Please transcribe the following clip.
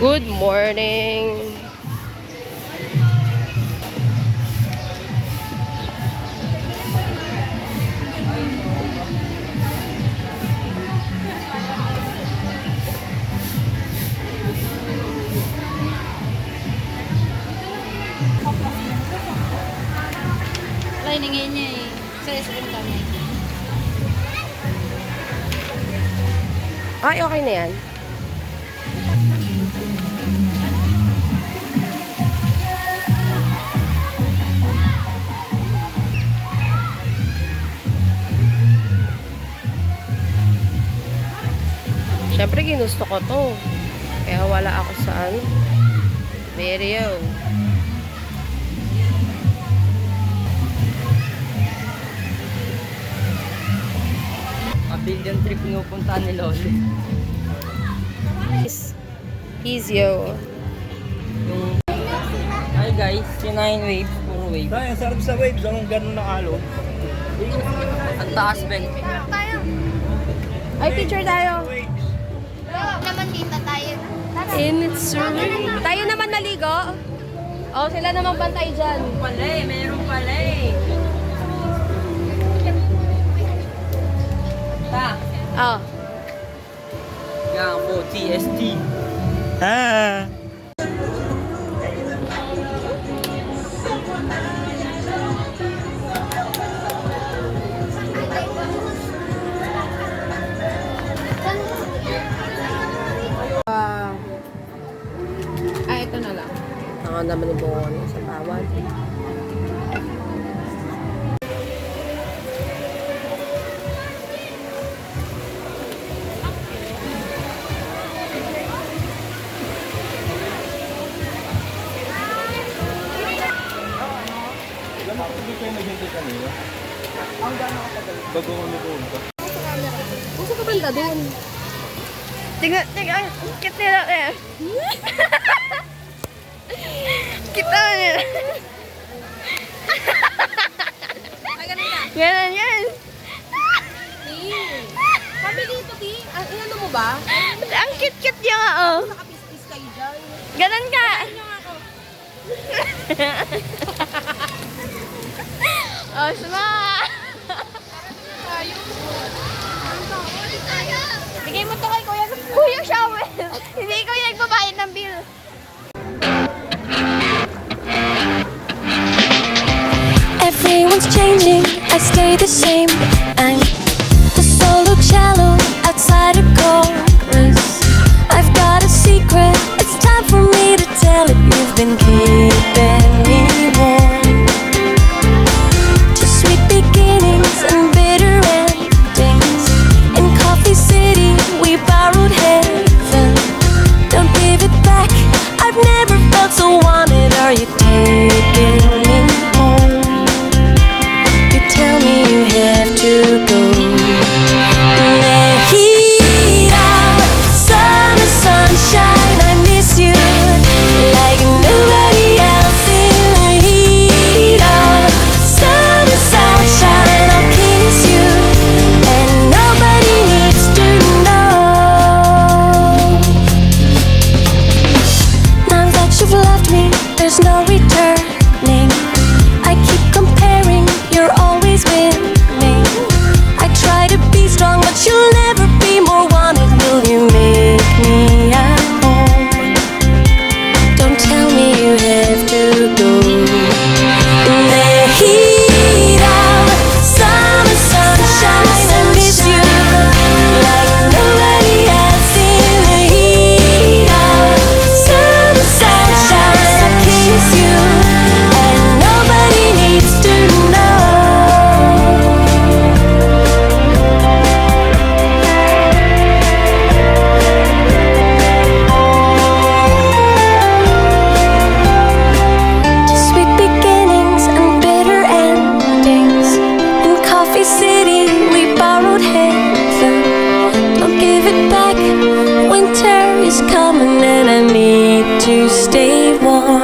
Good morning. Ningin niya eh. Sa restaurant kami. Ay, okay na yan. Siyempre, ginusto ko to. Kaya wala ako sa ano. Video. Billion trip pinupuntahan ni Loli. He's yo. Yung... Hi guys, yung 9 waves, puro waves. Ay, ang sarap sa waves, anong ganun na alo? Ang taas, Ben. Ay, picture tayo. Naman dito tayo. In it's tayo naman maligo. Oh, sila naman bantay dyan. Meron pala eh. Ta. Oh. Yan po, TST. Ah! Ito na lang. Ako naman yung buwan sa bawal. Hindi kayo naghintay kanina. Ang gano'n katagal? Bago kami pumunta. Gusto ka banda doon? Tingnan, kit nila eh. Kita nila. Ganun yan. Kami dito, Ti. Ano mo ba? Ang kit-kit niya nga, oh. Nakapispis kayo dyan. Ganun ka. Oh, sama. Bigay mo to kay Kuya. Kuya shower. Hindi ko yung nagbabayad ng bill. Everyone's changing, I stay the same. I'm the solo cello outside a chorus. I've got a secret, it's time for me to tell it. You've been keeping me warm. To sweet beginnings and bitter endings. In Coffee City, we borrowed heaven. Don't give it back, I've never felt so wanted. Are you taking me home? You tell me you have to go. The heat out, summer sunshine, I miss you like nobody else. In the heat out, summer sunshine, I'll kiss you, and nobody needs to know. Now that you've left me, there's no returning. I keep comparing, you're always winning. I try to be strong, but you'll never be more wanted. Will you make me at home? Don't tell me you have to go. The heat out, summer sunshine, I miss you like nobody else. In the heat out, summer sunshine, I'll kiss you, and nobody needs to know. To sweet beginnings and bitter endings. In Coffee City, we borrowed heaven. Don't give it back. Winter is coming, and I need to stay warm.